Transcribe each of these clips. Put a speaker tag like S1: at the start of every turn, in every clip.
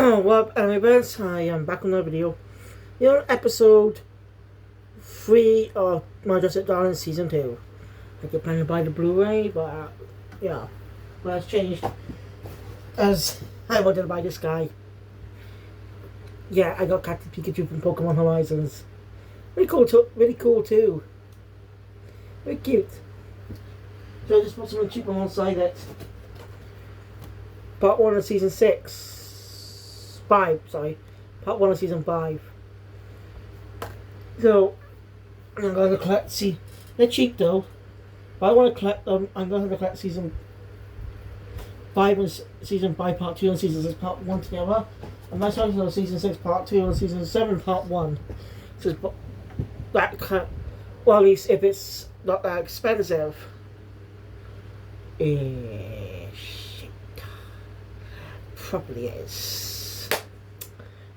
S1: Well, events, I am back on another video. You're on episode 3 of Majestic Darling Season 2. I keep planning to buy the Blu-ray, but yeah. Well, it's changed. As I wanted to buy this guy. Yeah, I got Captain Pikachu from Pokemon Horizons. Really cool, too. Very cute. So I just put something cheap alongside it. Part 1 of Season 5, sorry. Part 1 of Season 5. So, I'm going to collect, they're cheap though. But I want to collect them, I'm going to collect Season 5 and Season 5 Part 2 and Season 6 Part 1 together. And my choice is Season 6 Part 2 and Season 7 Part 1. So that, well, at least if it's not that expensive. Shit. Probably is.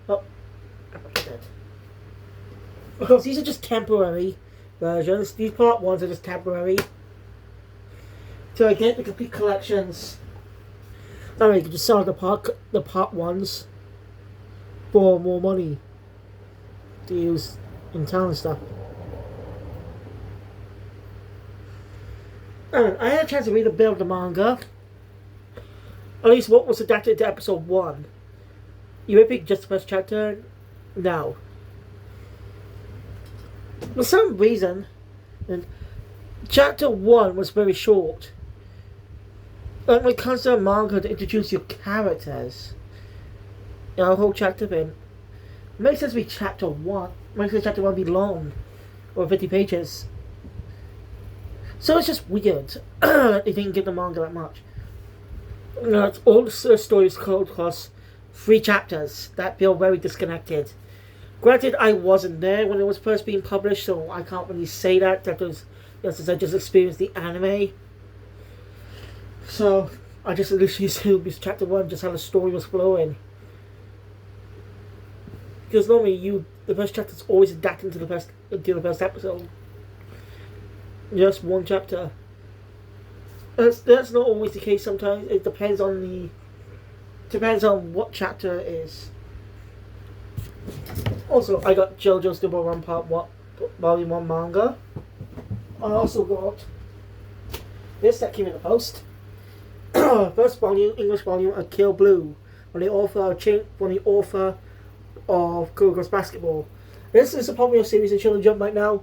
S1: Oh, I'm dead. Because these are just temporary versions. These part ones are just temporary. So I get the complete collections. Alright, you can just sell the part ones for more money to use in town and stuff. I had a chance to read a bit of the manga. At least what was adapted to episode 1. You may think just the first chapter? No. For some reason, chapter 1 was very short. And when it comes to a manga to introduce your characters, a whole chapter thing, it makes sense to be chapter 1. Makes sense chapter 1 be long, or 50 pages. So it's just weird. They didn't give the manga that much. All the stories called across 3 chapters that feel very disconnected. Granted, I wasn't there when it was first being published, so I can't really say that because since I just experienced the anime. So I just literally assumed this chapter 1 just how the story was flowing. Because normally the first chapter is always adapted into the first episode. Just one chapter. That's not always the case. Sometimes it depends on what chapter it is. Also, I got JoJo's Double Run Part 1, Volume 1 manga. I also got this that came in the post. First volume, English volume of Kill Blue, from the author of Kuroko's Basketball. This is a popular series in Shonen Jump right now.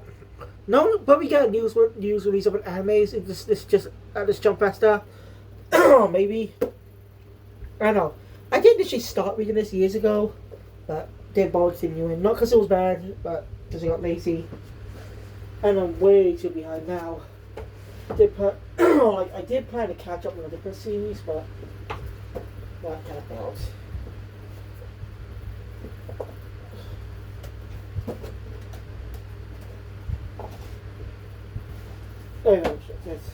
S1: No, but we get news release of an animes. This just at this Jump Festa. Maybe. I don't know. I did initially start reading this years ago, but didn't bother continuing. Not because it was bad, but because I got lazy. And I'm way too behind now. I did plan to catch up on a different series, but that kind of failed. Anyway, it's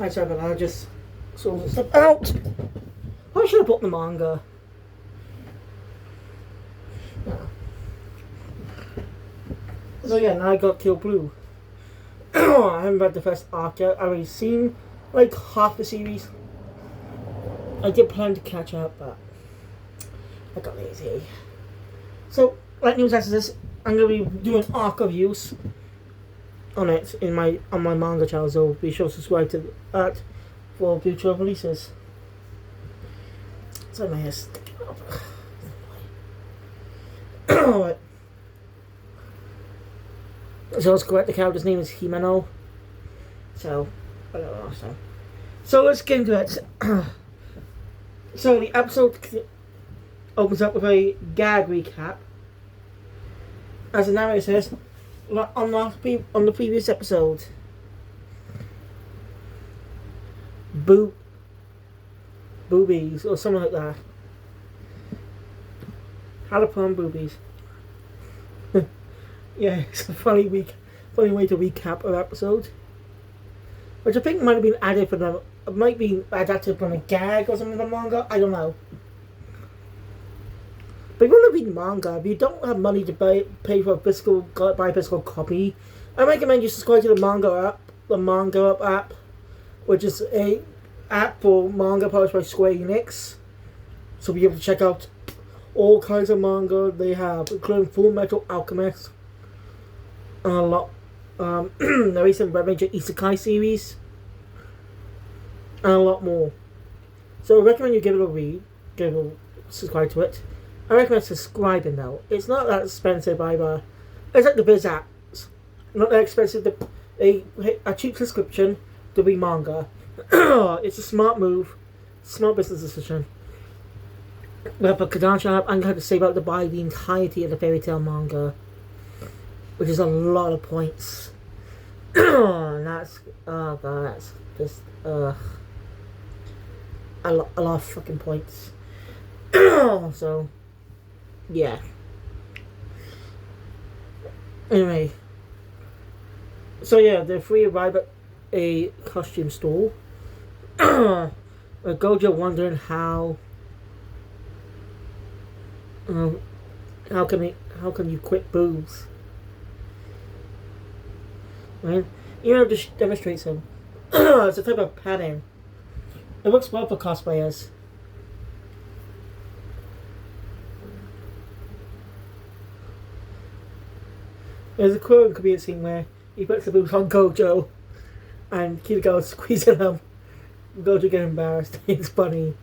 S1: I'm sorry, but I just sort of step out. I should have bought the manga. So yeah, now I got Kill Blue. I haven't read the first arc yet. I've already seen like half the series. I did plan to catch up, but I got lazy. So, like news after this, I'm gonna be doing arc reviews on it on my manga channel, so be sure to subscribe to that for future releases. So my hair sticking up. Alright. So let's correct, the character's name is Himeno. So I don't know, so let's get into it. So the episode opens up with a gag recap. As the narrator says, on the previous episode. Boobies or something like that. How to put on boobies. Yeah, it's a funny way to recap an episode, which I think might have been added for them. It might be adapted from a gag or something in the manga. I don't know. But if you want to read manga, if you don't have money to pay for a physical copy, I recommend you subscribe to the Manga Up app, which is a app for manga published by Square Enix. So be able to check out all kinds of manga they have, including Full Metal Alchemist, and a lot, the recent Revenge Isekai series, and a lot more. So I recommend you give it a read, subscribe to it. I recommend subscribing though. It's not that expensive either. It's like the Viz apps. Not that expensive. A cheap subscription to read manga. It's a smart move, smart business decision. But for Kodansha, I'm going to have to save out to buy the entirety of the Fairy Tail manga, which is a lot of points. And that's just a lot of fucking points. So yeah. Anyway, so yeah, the three arrive at a costume store. Gojo wondering how can you quit boobs? Right? Just demonstrates them. It's a type of pattern. It works well for cosplayers. There's a quote in Korean scene where he puts the boobs on Gojo and Kiriko squeezing them. Gojo gets embarrassed. It's funny.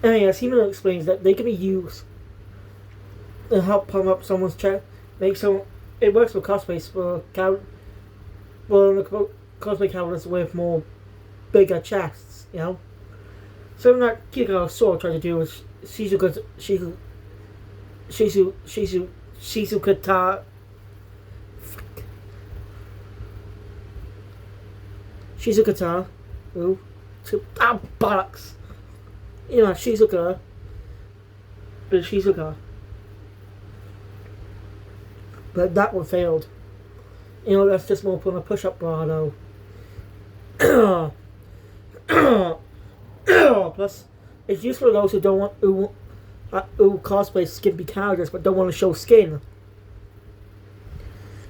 S1: Anyway, as Himeno explains that they can be used to help pump up someone's chest. It works for cosplays for cosplay characters with more bigger chests, you know. Something that Kiriko Sword tried to do was Shizukata. Shizukata. Ooh. Bollocks. You know, Shizuka. But that one failed. You know, that's just more putting a push-up bra though. Plus, it's useful for those who cosplay skimpy characters but don't want to show skin.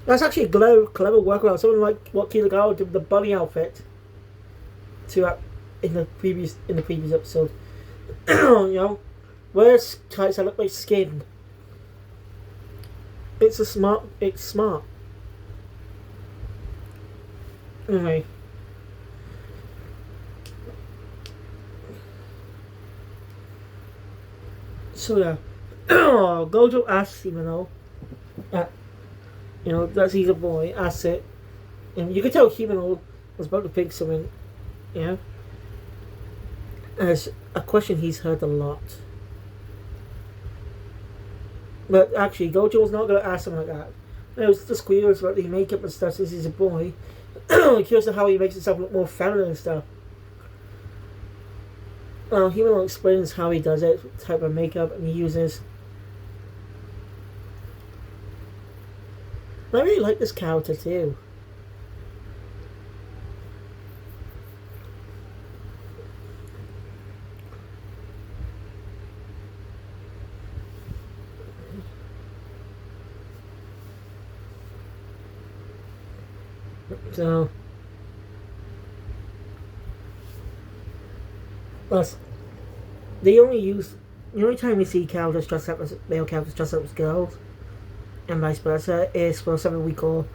S1: That's actually a clever workaround. Something like what Kiriko did with the bunny outfit in the previous episode. You know, wears tights that look like skin. It's smart. Anyway. So yeah. Gojo asks Himeno, that he's a boy, asks it. And you can tell Himeno was about to think something, you know. And it's a question he's heard a lot. But actually, Gojo's not going to ask him like that. It was just curious about the makeup and stuff since he's a boy. Curious of how he makes himself look more feminine and stuff. Himeno explains how he does it, what type of makeup and he uses. I really like this character too. So, plus, the only time we see characters dressed up as male characters dressed up as girls, and vice versa, is for something we call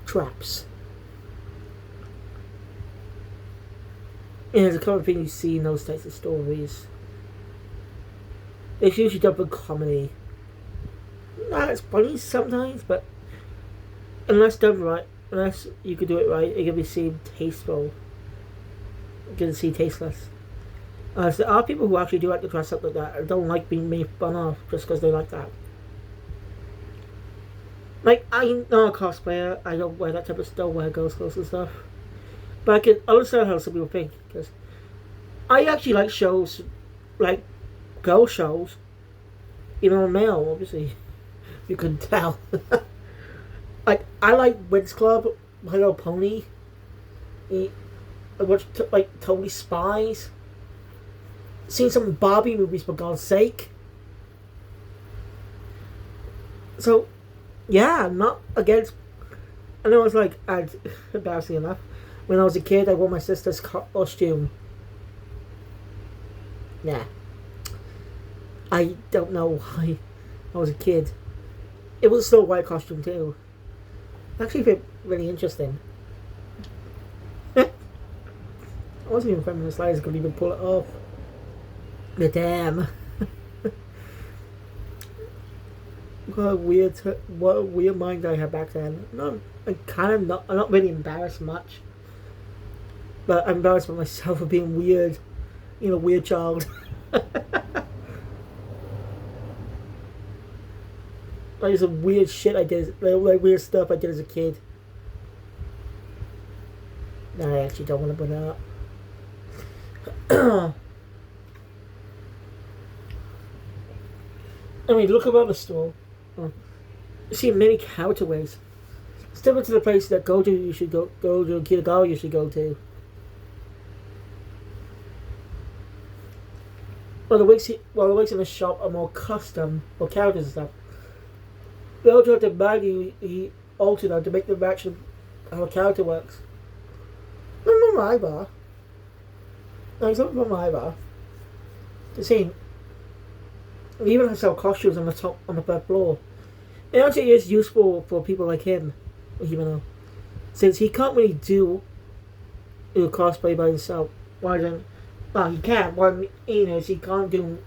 S1: traps. And it's a common thing you see in those types of stories. It's usually done for comedy. It's funny sometimes, but unless done right, unless you could do it right, it can be seen tasteful. It can seem tasteless. So there are people who actually do like to dress up like that and don't like being made fun of just because they like that. Like, I'm not a cosplayer. I don't wear that type of stuff, wear ghost clothes and stuff. But I can understand how some people think. Because I actually like shows, like ghost shows. Even on male, obviously. You can tell. Like, I like Winx Club, My Little Pony. I watch, like, Totally Spies. Seen some Barbie movies, for God's sake. So, yeah, I'm not against. I know it's like, embarrassing enough. When I was a kid, I wore my sister's costume. Nah. I don't know why I was a kid. It was a Snow White costume too. Actually, really interesting. I wasn't even feminist slides could even pull it off. The damn. What a weird mind I had back then. No, I'm not really embarrassed much. But I'm embarrassed by myself for being weird. You know, weird child. Like some weird shit I did, like weird stuff I did as a kid. No, I actually don't want to bring that up. I mean, look around the store. You see many counterways. Similar to the place that you should go to, Kitagawa you should go to. Well, the wigs in the shop are more custom for characters and stuff. They also have to manually alter them to make them match how a character works. Not my bar. No, it's not my bar. The same. We even have sell costumes on the third floor. It actually is useful for people like him, even though, since he can't really do cosplay by himself. Why don't? Well, he can. What is he can't do.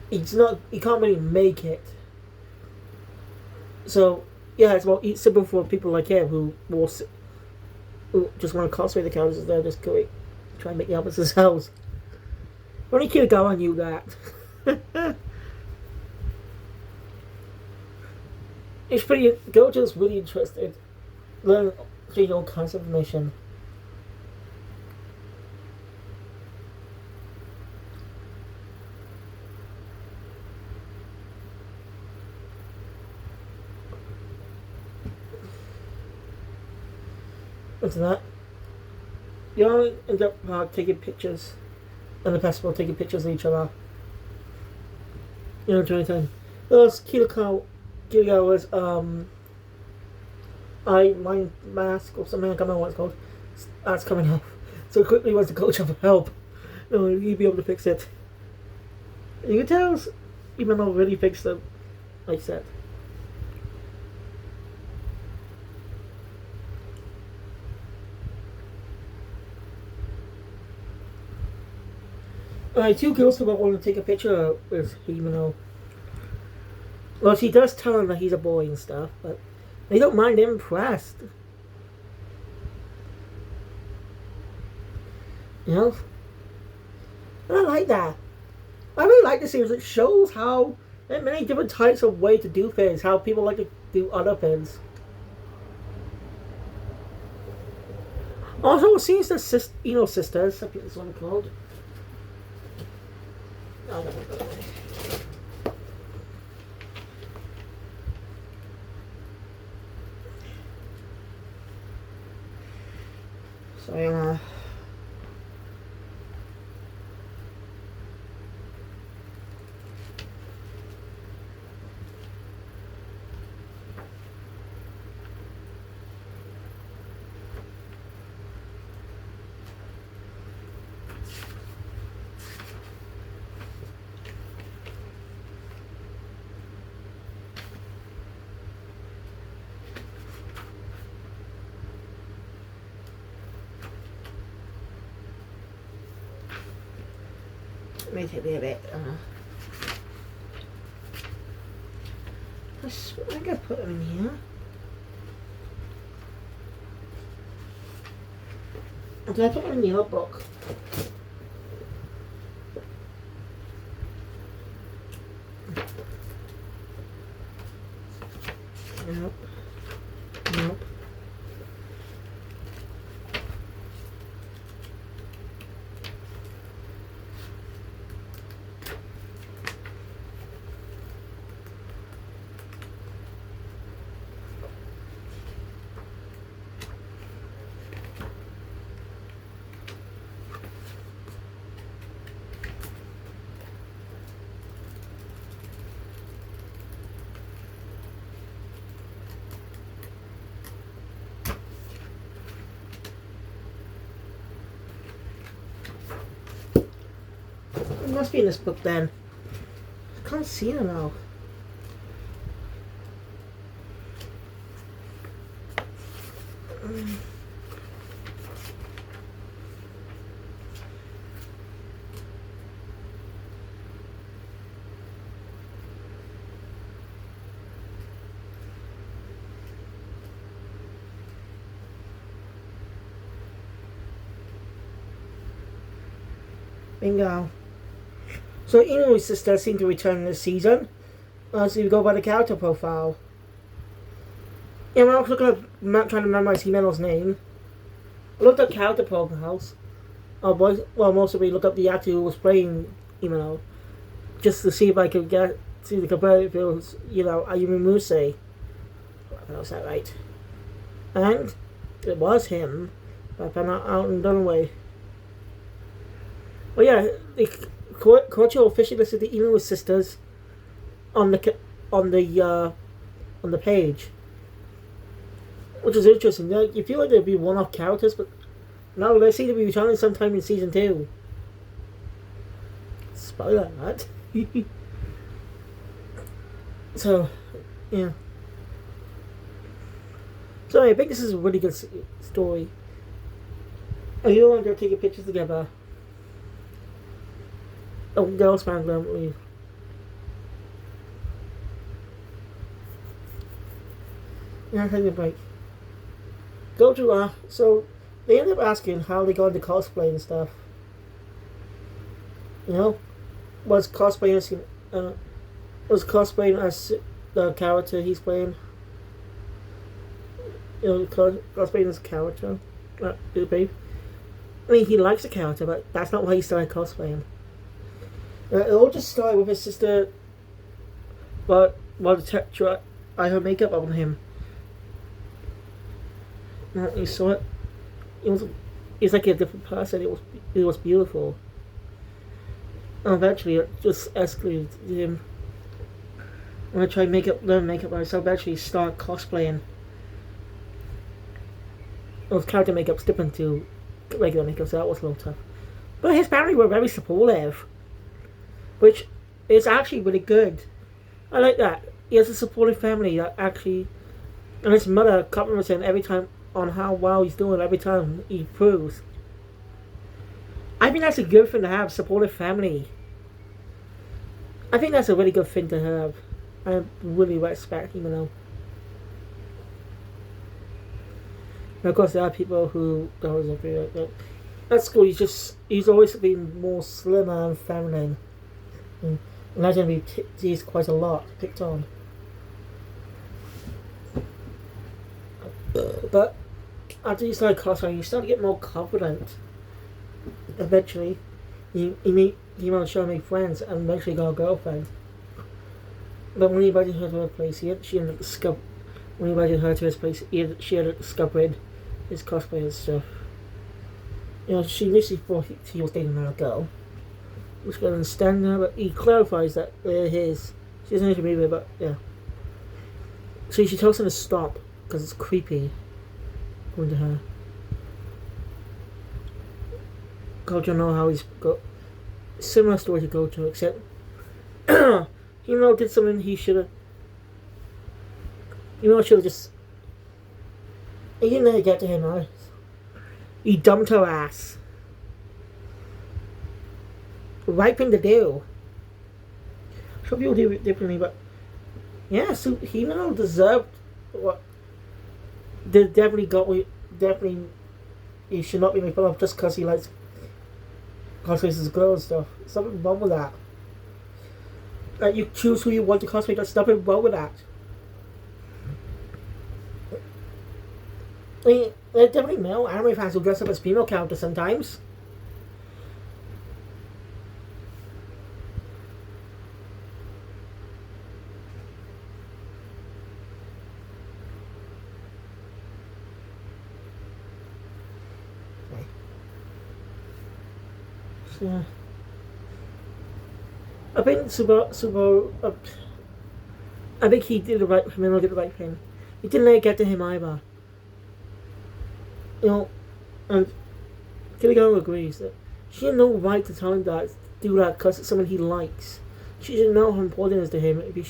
S1: He can't really make it. So yeah, it's simple for people like him who just want to cosplay the characters instead of just try and make the albums themselves. Only Kitagawa knew that. It's pretty. Gojo's really interested. Learn all kinds of information. What's that? You all end up taking pictures, and the festival taking pictures of each other. You know, during time. Those Kitagawa's eye mind mask or something. I can't remember what it's called. That's coming off. So quickly wants to coach for help. No, you'd be able to fix it. You can tell, even though really fixed them, like I said. Two girls who want to take a picture with Himeno. Well, she does tell him that he's a boy and stuff, but they don't mind. They're impressed. You know? And I like that. I really like this series. It shows how there are many different types of way to do things, how people like to do other things. Also, it seems the sisters, I think this one called. Oh, no. So, may take me a bit. I think I put them in here. Did I put them in the notebook? Nope. Nope. It must be in this book then. I can't see it now. Bingo. So Inui's sister seemed to return this season. So you go by the character profile. Yeah, I'm also trying to memorize Himena's name. I looked at character profiles. Mostly look up the actor who was playing Himeno. Just to see if I could see the compare if it was, Ayumi Muse. I pronounced that right. And it was him. But I found out in Dunaway. Well, yeah, Kouachio officially listed the Inui sisters on the page, which is interesting. You feel like they'd be one-off characters, but now they seem to be returning sometime in season 2. Spoiler that. So, yeah. So I think this is a really good story. Are you all going to take pictures together? Oh, girls found don't leave. Yeah, take a break. Go to so they end up asking how they got into cosplay and stuff. Was cosplaying as the character he's playing. Cosplaying as a character. Babe. I mean, he likes the character, but that's not why he started cosplaying. It all just started with his sister, while the teacher I her makeup on him. You saw it. It was like a different person. It was beautiful. And eventually, it just escalated to him. When I tried learn makeup myself, eventually start cosplaying. It was character makeup's different to regular makeup, so that was a little tough. But his family were very supportive, which is actually really good. I like that. He has a supportive family that actually, and his mother compliments him every time on how well he's doing every time he proves. I think that's a good thing to have, supportive family. I think that's a really good thing to have. I really respect him, And of course there are people who don't agree with that. At school he's always been more slimmer and feminine. Imagine we teased quite a lot, picked on. But after you start cosplaying, you start to get more confident. Eventually, you want to show me friends and eventually got a girlfriend. But when he invited her to her place, she ended up discovering. When he invited her to his place, she ended up discovering his cosplay and stuff. She initially thought he was dating another girl, which I understand now, but he clarifies that they're his. She doesn't agree with it, but yeah. So she tells him to stop because it's creepy. According to her. Gojo know how he's got similar story to Gojo, except did something he should have. Should have just. He didn't let it get to him, right? He dumped her ass. Right thing to do. Some people do it differently, but yeah, so he deserved what. They definitely. He should not be made fun of just because he likes cosplays as girl and stuff. There's something wrong with that. Like you choose who you want to cosplay. There's nothing wrong with that. I mean, there are definitely male anime fans who dress up as female characters sometimes. So, I think I think he did the right. Himeno did the right thing. He didn't let it get to him either. You know, and Kirigawa agrees that she had no right to tell him that do that because it's someone he likes. She should know how important it is to him if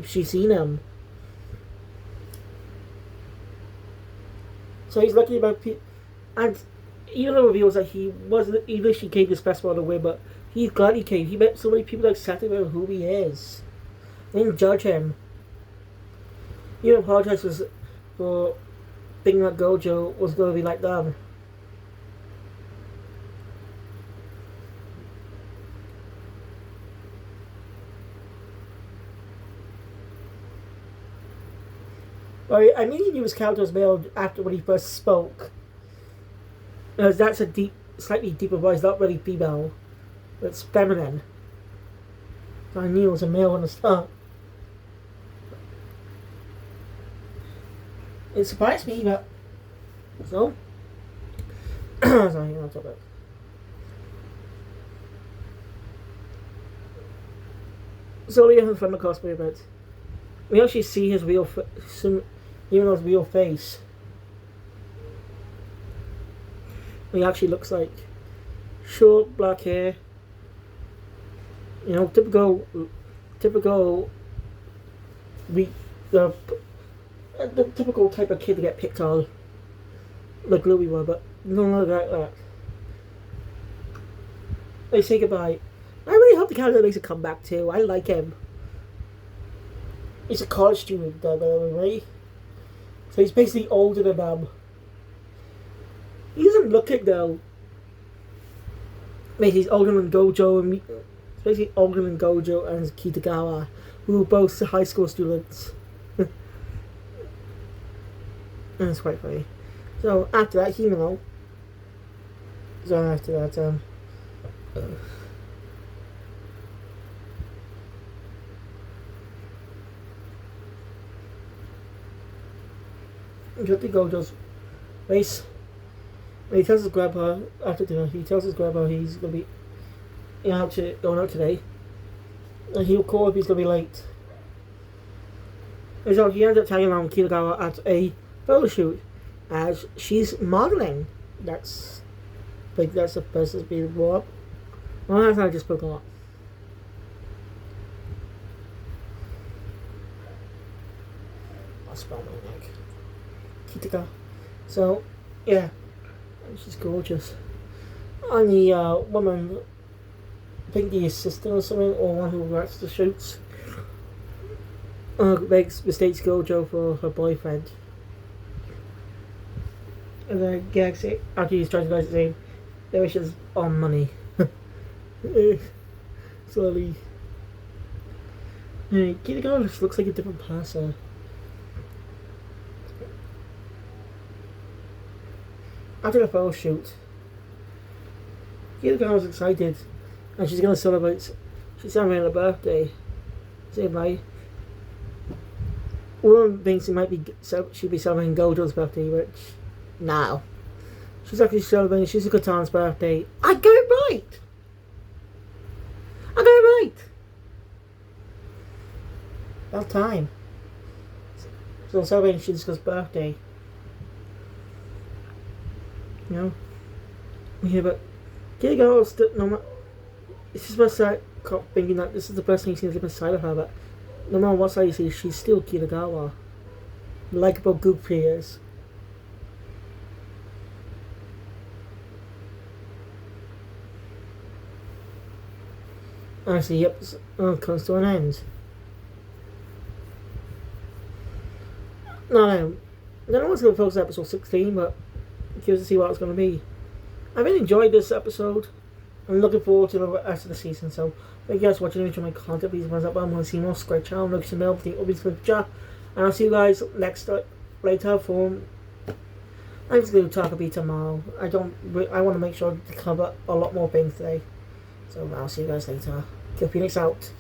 S1: she's seen him. So he's lucky about and even though it reveals that he wasn't even she came to this festival the way, but he's glad he came. He met so many people that accepted him who he is. They didn't judge him. He even apologized for thinking that Gojo was going to be like them. I immediately knew his character was male after when he first spoke. Because that's a slightly deeper voice, not really female. It's feminine. So I knew it was a male from the start. It surprised me, but so. Sorry, I'll talk about. So we have from the cosplay event. We actually see his real, even though his real face. He actually looks like short black hair. You know, typical, the typical type of kid to get picked on, like Louis were, but no longer like that. They say goodbye. I really hope the character makes a comeback too. I like him. He's a college student, by the way, right? So he's basically older than them. He doesn't look it though. Basically, he's older than Gojo and basically older than Gojo and Kitagawa, who are both high school students. That's quite funny. So after that, Himeno. So after that, Jyoti Gojo's race. He tells his grandpa after dinner. He tells his grandpa he's gonna be going out today, and he'll call if he's gonna be late. And so he ends up tagging along Kitagawa at a photo shoot as she's modeling. That's that's the first that's being brought up. Well, that's not I just spoke a lot. I'll spell my neck. Kitagawa. So, yeah. She's gorgeous. And the woman, I think the assistant or something, or one who writes the shoots, mistakes Gojo for her boyfriend. And then gags it after he's trying to guys saying their wishes on money. Slowly. Kitagawa just looks like a different person. After the photo shoot, Kitagawa was excited, and she's gonna celebrate. She's celebrating her birthday. Say bye. One thinks she'd be celebrating Gojo's birthday, which no, she's actually celebrating Shizuka-tan's birthday. I got it right. I got it right. About time. So celebrating Shizuka's birthday. You know, yeah, but Kitagawa still no matter. It's just about side thinking that this is the best thing he's seen a different side of her, but no matter what side you see, she's still Kitagawa. Likeable, good players. Actually, yep, comes to an end. No, I don't know what's going to focus on episode 16, but curious to see what it's going to be. I really enjoyed this episode. I'm looking forward to the rest of the season. So, thank you guys for watching. Enjoy my content. Please thumbs up. I'm going to see more. Subscribe channel. Notification bell. And I'll see you guys next later for I'm just going to talk a bit tomorrow. I want to make sure to cover a lot more things today. So I'll see you guys later. Phoenix out.